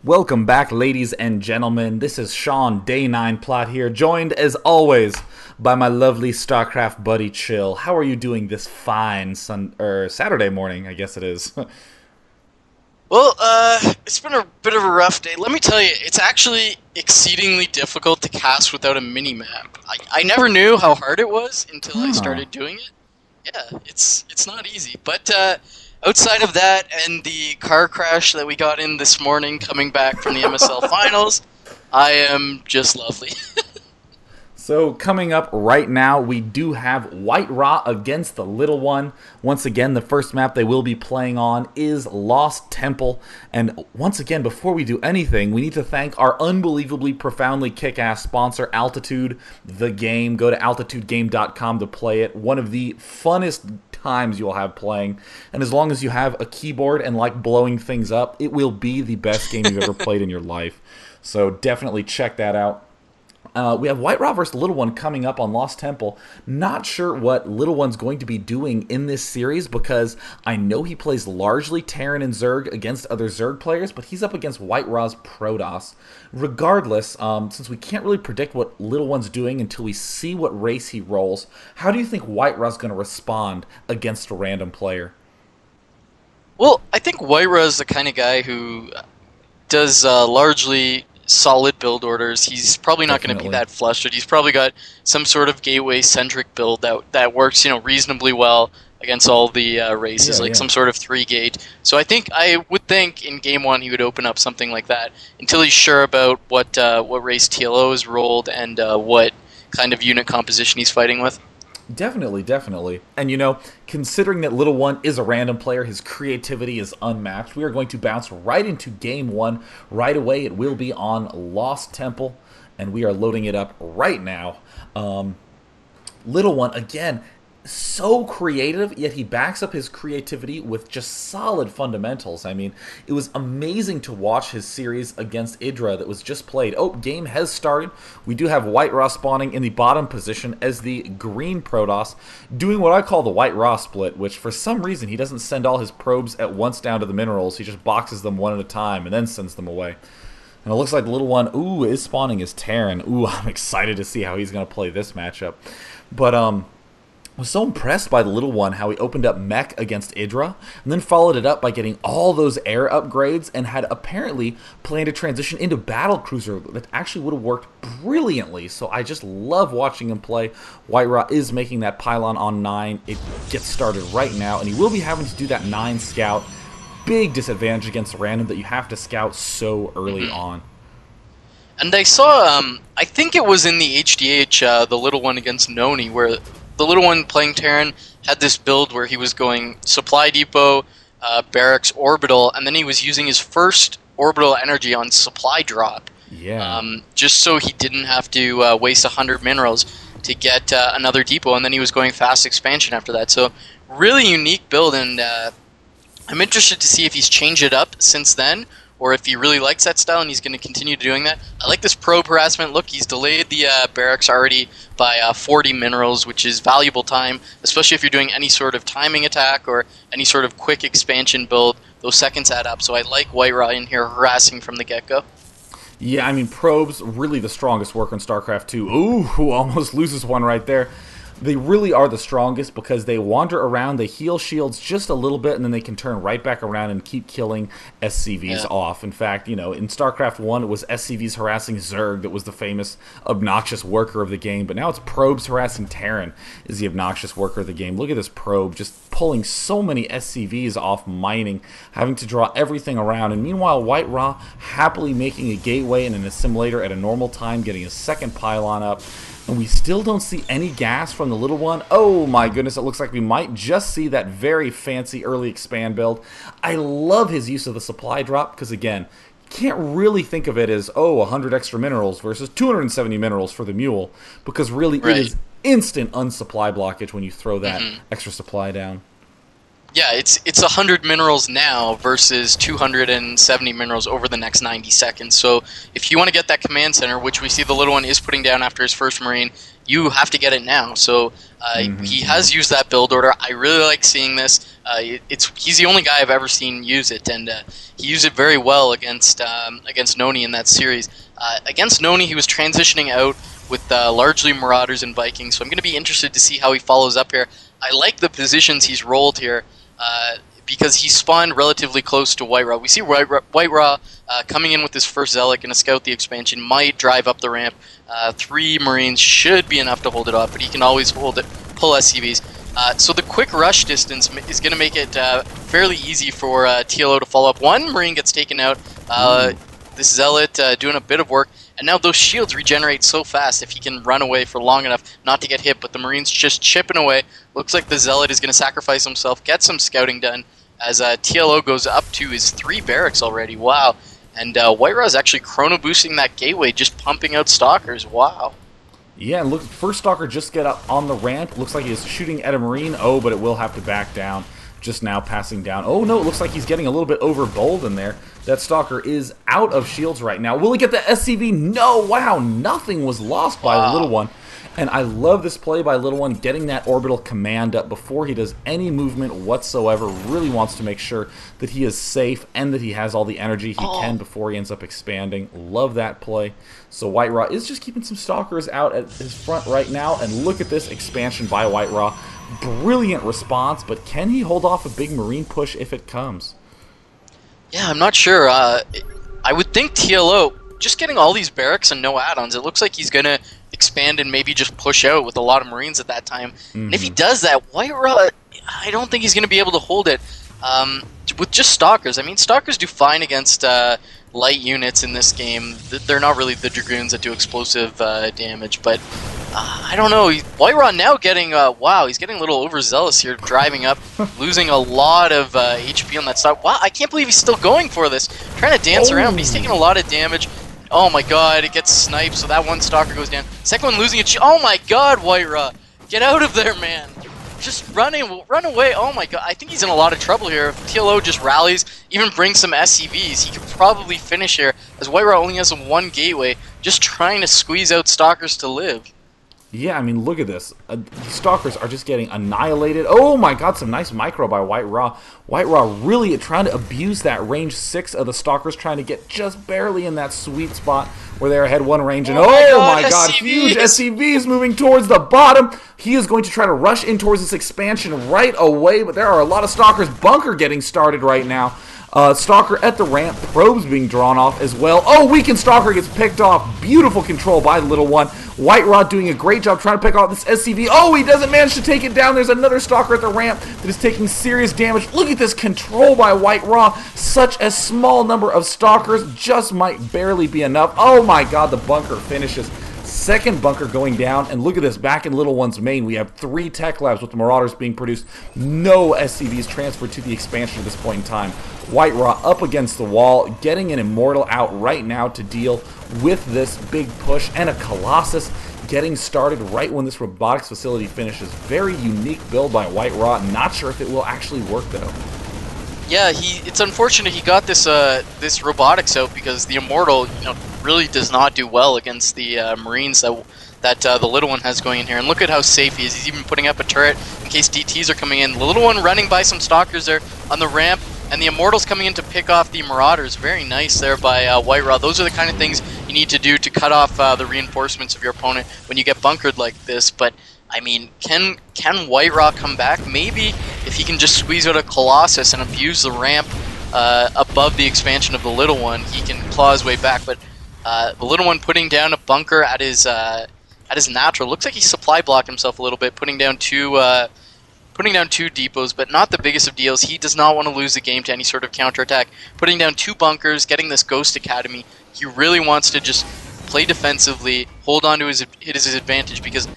Welcome back, ladies and gentlemen. This is Sean, Day 9 Plot here, joined as always by my lovely StarCraft buddy Chill. How are you doing this fine Saturday morning, I guess it is? Well, it's been a bit of a rough day. Let me tell you, it's actually exceedingly difficult to cast without a mini-map. I never knew how hard it was until I started doing it. Yeah, it's not easy. But outside of that and the car crash that we got in this morning coming back from the MSL Finals, I am just lovely. So coming up right now, we do have White Ra against the Little One. Once again, the first map they will be playing on is Lost Temple. And once again, before we do anything, we need to thank our unbelievably, profoundly kick-ass sponsor, Altitude, the game. Go to altitudegame.com to play it. One of the funnest times you'll have playing. And as long as you have a keyboard and like blowing things up, it will be the best game you've ever played in your life. So definitely check that out. We have White Ra versus Little One coming up on Lost Temple. Not sure what Little One's going to be doing in this series because I know he plays largely Terran and Zerg against other Zerg players, but he's up against White Ra's Protoss. Regardless, since we can't really predict what Little One's doing until we see what race he rolls, how do you think White Ra's going to respond against a random player? Well, I think White Ra is the kind of guy who does largely solid build orders. He's probably not going to be that flustered. He's probably got some sort of gateway-centric build that works, reasonably well against all the races, some sort of 3-gate. So I would think in game 1 he would open up something like that until he's sure about what race TLO is rolled and what kind of unit composition he's fighting with. Definitely, definitely. And considering that Little One is a random player, his creativity is unmatched. We are going to bounce right into Game 1 right away. It will be on Lost Temple, and we are loading it up right now. Little One, again, so creative, yet he backs up his creativity with just solid fundamentals. I mean, it was amazing to watch his series against Idra that was just played. Oh, game has started. We do have White Ra spawning in the bottom position as the green Protoss, doing what I call the White Ra split, which for some reason he doesn't send all his probes at once down to the minerals. He just boxes them one at a time and then sends them away. And it looks like the Little One, is spawning as Terran. I'm excited to see how he's going to play this matchup. But, I was so impressed by the Little One, how he opened up mech against Idra, and then followed it up by getting all those air upgrades, and had apparently planned a transition into battle cruiser that actually would have worked brilliantly. So I just love watching him play. White Ra is making that pylon on 9. It gets started right now, and he will be having to do that 9 scout. Big disadvantage against random that you have to scout so early on. And I saw, I think it was in the HDH, the Little One against Noni, where the Little One playing Terran had this build where he was going Supply Depot, Barracks, Orbital, and then he was using his first Orbital energy on Supply Drop. Yeah. Just so he didn't have to waste 100 minerals to get another depot, and then he was going fast expansion after that. So, really unique build, and I'm interested to see if he's changed it up since then, or if he really likes that style and he's going to continue doing that. I like this probe harassment. Look, he's delayed the barracks already by 40 minerals, which is valuable time, especially if you're doing any sort of timing attack or any sort of quick expansion build. Those seconds add up, so I like White Ra in here harassing from the get-go. Yeah, I mean, probes, really the strongest worker in StarCraft 2. Ooh, almost loses one right there. They really are the strongest because they wander around, they heal shields just a little bit, and then they can turn right back around and keep killing SCVs off. In fact, in StarCraft 1, it was SCVs harassing Zerg that was the famous obnoxious worker of the game, but now it's probes harassing Terran is the obnoxious worker of the game. Look at this probe just pulling so many SCVs off mining, having to draw everything around, and meanwhile White Ra happily making a gateway and an assimilator at a normal time, getting a second pylon up. And we still don't see any gas from the Little One. Oh my goodness, it looks like we might just see that very fancy early expand build. I love his use of the supply drop because, again, you can't really think of it as, 100 extra minerals versus 270 minerals for the mule, because really it is instant unsupply blockage when you throw that extra supply down. Yeah, it's 100 minerals now versus 270 minerals over the next 90 seconds. So if you want to get that command center, which we see the little one is putting down after his first Marine, you have to get it now. So he has used that build order. I really like seeing this. He's the only guy I've ever seen use it, and he used it very well against Noni in that series. Against Noni, he was transitioning out with largely Marauders and Vikings, so I'm going to be interested to see how he follows up here. I like the positions he's rolled here. Because he spawned relatively close to White Raw. We see White Raw coming in with his first Zealot, going to scout the expansion, might drive up the ramp. 3 Marines should be enough to hold it off, but he can always pull SCVs. So the quick rush distance is going to make it fairly easy for TLO to follow up. 1 Marine gets taken out. This Zealot doing a bit of work. And now those shields regenerate so fast if he can run away for long enough not to get hit, but the Marine's just chipping away. Looks like the Zealot is going to sacrifice himself, get some scouting done, as TLO goes up to his 3 barracks already. Wow. And White Raw is actually chrono boosting that gateway, just pumping out Stalkers. Wow. Yeah, and look, first Stalker just get up on the ramp. Looks like he is shooting at a Marine. Oh, but it will have to back down. Just now passing down. Oh no, it looks like he's getting a little bit overbold in there. That Stalker is out of shields right now. Will he get the SCV? No! Wow, nothing was lost by the Little One. And I love this play by Little One, getting that orbital command up before he does any movement whatsoever. Really wants to make sure that he is safe and that he has all the energy he can before he ends up expanding. Love that play. So White Raw is just keeping some Stalkers out at his front right now. And look at this expansion by White Raw. Brilliant response, but can he hold off a big Marine push if it comes? Yeah, I'm not sure. I would think TLO, just getting all these barracks and no add-ons, it looks like he's going to expand and maybe just push out with a lot of Marines at that time. And if he does that, White Raw, I don't think he's going to be able to hold it with just Stalkers. I mean, Stalkers do fine against light units in this game. They're not really the Dragoons that do explosive damage, but I don't know. White Raw now getting, wow, he's getting a little overzealous here, driving up, losing a lot of HP on that Stalker. Wow, I can't believe he's still going for this. Trying to dance around, but he's taking a lot of damage. Oh my god, it gets sniped, so that one Stalker goes down. Second one losing it. Oh my god, White Raw. Get out of there, man. Just run away. Oh my god, I think he's in a lot of trouble here. If TLO just rallies, even brings some SCVs, he could probably finish here, as White Raw only has 1 gateway, just trying to squeeze out Stalkers to live. Yeah, I mean, look at this. These Stalkers are just getting annihilated. Oh my god, some nice micro by White Raw. White Raw really trying to abuse that range 6 of the Stalkers, trying to get just barely in that sweet spot where they're ahead 1 range. And oh my god, huge SCVs moving towards the bottom. He is going to try to rush in towards this expansion right away, but there are a lot of Stalkers. Bunker getting started right now. Stalker at the ramp, probes being drawn off as well. Oh, weakened Stalker gets picked off. Beautiful control by the Little One. White Raw doing a great job trying to pick off this SCV. Oh, he doesn't manage to take it down. There's another Stalker at the ramp that is taking serious damage. Look at this control by White Raw. Such a small number of Stalkers just might barely be enough. Oh my god, the bunker finishes. Second bunker going down, and look at this, back in Little One's main, we have 3 tech labs with the Marauders being produced. No SCVs transferred to the expansion at this point in time. White Raw up against the wall, getting an Immortal out right now to deal with this big push, and a Colossus getting started right when this robotics facility finishes. Very unique build by White Raw. Not sure if it will actually work though. Yeah, it's unfortunate he got this this robotics out, because the Immortal, really does not do well against the Marines that the Little One has going in here. And look at how safe he is. He's even putting up a turret in case DTs are coming in. The Little One running by some Stalkers there on the ramp, and the Immortal's coming in to pick off the Marauders. Very nice there by White Raw. Those are the kind of things you need to do to cut off the reinforcements of your opponent when you get bunkered like this. But I mean, can White Raw come back? Maybe if he can just squeeze out a Colossus and abuse the ramp above the expansion of the Little One, he can claw his way back. But the Little One putting down a bunker at his natural. Looks like he supply blocked himself a little bit, putting down two depots, but not the biggest of deals. He does not want to lose the game to any sort of counterattack. Putting down 2 bunkers, getting this Ghost Academy. He really wants to just play defensively, hold on to his advantage, because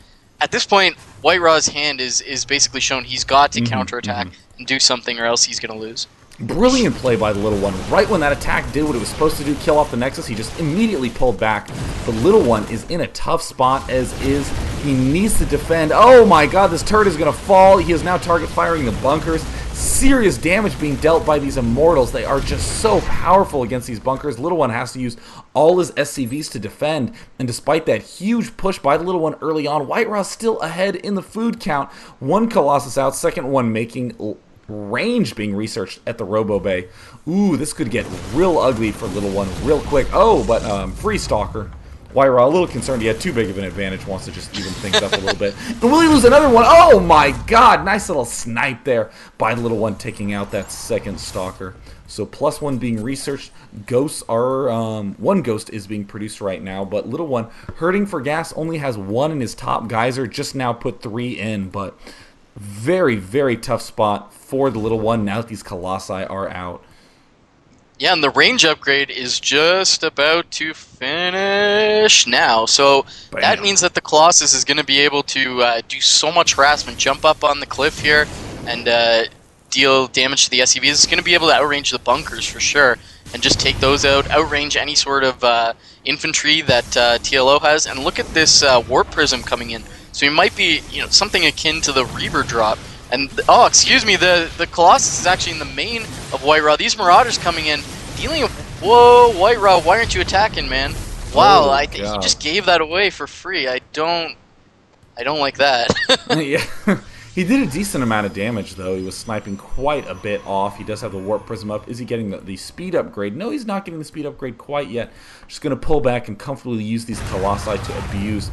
at this point, White Raw's hand is basically shown. He's got to counterattack and do something, or else he's going to lose. Brilliant play by the Little One. Right when that attack did what it was supposed to do, kill off the Nexus, he just immediately pulled back. The Little One is in a tough spot as is. He needs to defend. Oh my god, this turret is going to fall. He is now target firing the bunkers. serious damage being dealt by these Immortals. They are just so powerful against these bunkers. Little One has to use all his SCVs to defend, and despite that huge push by the Little One early on, White Raw's still ahead in the food count. One Colossus out, second one making range being researched at the Robo Bay. Ooh, this could get real ugly for Little One real quick. Oh, but free Stalker. White Raw a little concerned he had too big of an advantage, wants to just even things up a little bit. And will he lose another one? Oh my god, nice little snipe there by the Little One, taking out that second Stalker. So +1 being researched. Ghosts are, one ghost is being produced right now, but Little One hurting for gas, only has 1 in his top geyser, just now put 3 in, but very, very tough spot for the Little One now that these Colossi are out. Yeah, and the range upgrade is just about to finish now. So Bam. that means that the Colossus is going to be able to do so much harassment, jump up on the cliff here, and deal damage to the SCVs. It's going to be able to outrange the bunkers for sure, and just take those out, outrange any sort of infantry that TLO has. And look at this warp prism coming in. So he might be, something akin to the Reaver drop. And, oh, excuse me, the Colossus is actually in the main of White Raw. These Marauders coming in, dealing with, whoa, White Raw, why aren't you attacking, man? Wow, I think he just gave that away for free. I don't like that. Yeah. He did a decent amount of damage, though. He was sniping quite a bit off. He does have the Warp Prism up. Is he getting the speed upgrade? No, he's not getting the speed upgrade quite yet. Just going to pull back and comfortably use these Colossi to abuse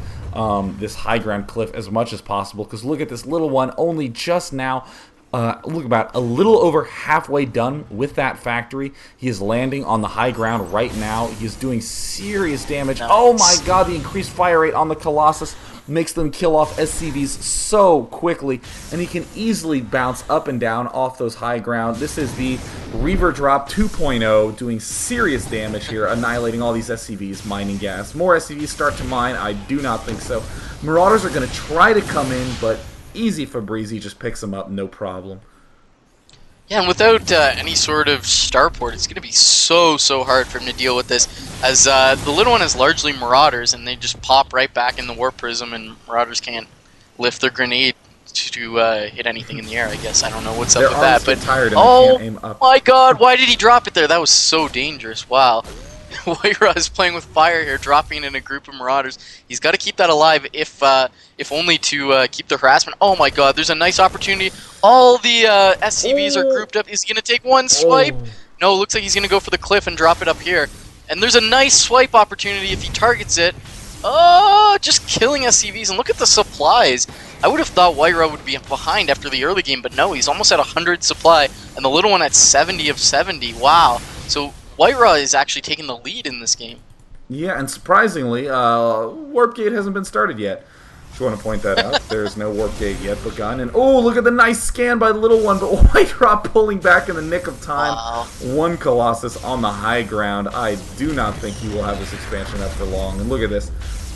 this high ground cliff as much as possible. Because look at this Little One, only just now, look about a little over halfway done with that factory. He is landing on the high ground right now. He is doing serious damage. Nice. Oh my god, the increased fire rate on the Colossus makes them kill off SCVs so quickly, and he can easily bounce up and down off those high ground. This is the Reaver Drop 2.0, doing serious damage here, annihilating all these SCVs, mining gas. More SCVs start to mine? I do not think so. Marauders are going to try to come in, but easy Fabrizi just picks them up, no problem. Yeah, and without any sort of starport, it's going to be so hard for him to deal with this, as the Little One is largely Marauders, and they just pop right back in the Warp Prism, and Marauders can't lift their grenade to hit anything in the air, I guess. I don't know what's up with that, but tired and they can't aim up. My god, why did he drop it there? That was so dangerous, wow. White Raw is playing with fire here, dropping in a group of Marauders. He's got to keep that alive, if only to keep the harassment. Oh my god, there's a nice opportunity. All the SCVs are grouped up. Is he going to take one swipe? No, looks like he's going to go for the cliff and drop it up here. And there's a nice swipe opportunity if he targets it. Oh, just killing SCVs. And look at the supplies. I would have thought White Raw would be behind after the early game, but no, he's almost at 100 supply, and the Little One at 70 of 70. Wow. So White Raw is actually taking the lead in this game. Yeah, and surprisingly, Warp Gate hasn't been started yet. Just want to point that out. There's no Warp Gate yet begun. And oh, look at the nice scan by the Little One, but White Raw pulling back in the nick of time. Wow. One Colossus on the high ground. I do not think he will have this expansion up for long. And look at this.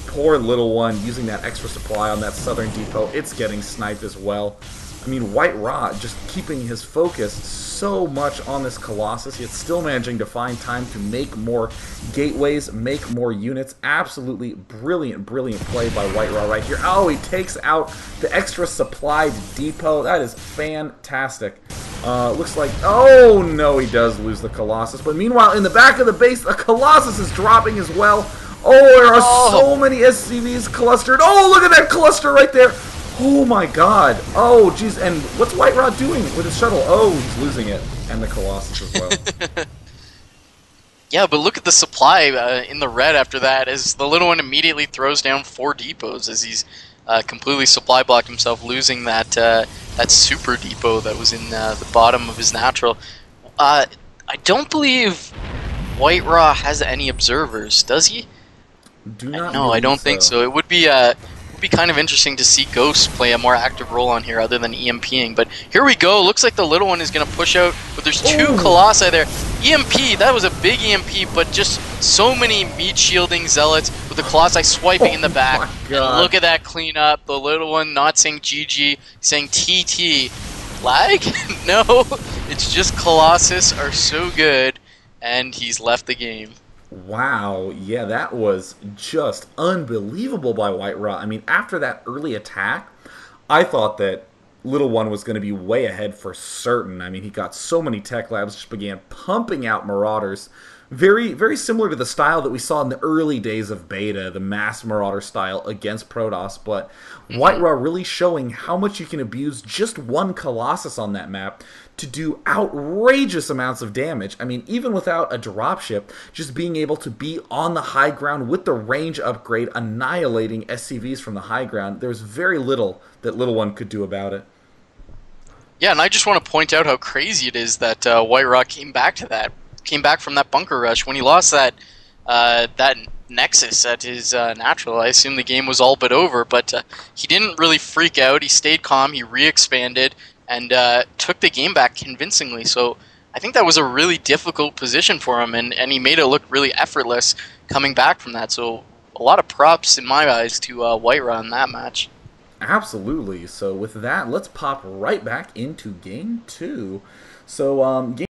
Poor Little One using that extra supply on that southern depot. It's getting sniped as well. I mean, White Raw just keeping his focus so much on this Colossus, yet still managing to find time to make more gateways, make more units. Absolutely brilliant play by White Raw right here. Oh, he takes out the extra supplied depot. That is fantastic. Looks like, oh no, he does lose the Colossus. But meanwhile, in the back of the base, a Colossus is dropping as well. Oh, there are so many SCVs clustered. Oh, look at that cluster right there. Oh my god. Oh, jeez. And what's White Raw doing with his shuttle? Oh, he's losing it. And the Colossus as well. Yeah, but look at the supply in the red after that, as the Little One immediately throws down 4 depots as he's completely supply blocked himself, losing that that super depot that was in the bottom of his natural. I don't believe White Raw has any observers, does he? No, I don't think so. It would be kind of interesting to see Ghosts play a more active role on here other than EMPing. But here we go. Looks like the Little One is going to push out, but there's 2 Colossi there. EMP, that was a big EMP, but just so many meat shielding zealots with the Colossi swiping in the back. And look at that cleanup. The Little One not saying GG, saying TT. Lag? No, it's just Colossus are so good, and he's left the game. Wow, yeah, that was just unbelievable by White Raw. I mean, after that early attack, I thought that Little One was going to be way ahead for certain. I mean, he got so many tech labs, just began pumping out Marauders. Very, very similar to the style that we saw in the early days of beta, the mass Marauder style against Protoss, but White Raw really showing how much you can abuse just one Colossus on that map to do outrageous amounts of damage. I mean, even without a dropship, just being able to be on the high ground with the range upgrade, annihilating SCVs from the high ground, there's very little that Little One could do about it. Yeah, and I just want to point out how crazy it is that White Rock came back from that bunker rush when he lost that Nexus at his natural. I assume the game was all but over, but he didn't really freak out. He stayed calm. He re-expanded and took the game back convincingly. So I think that was a really difficult position for him, and he made it look really effortless coming back from that. So a lot of props in my eyes to White Raw in that match. Absolutely. So with that, let's pop right back into game two. So game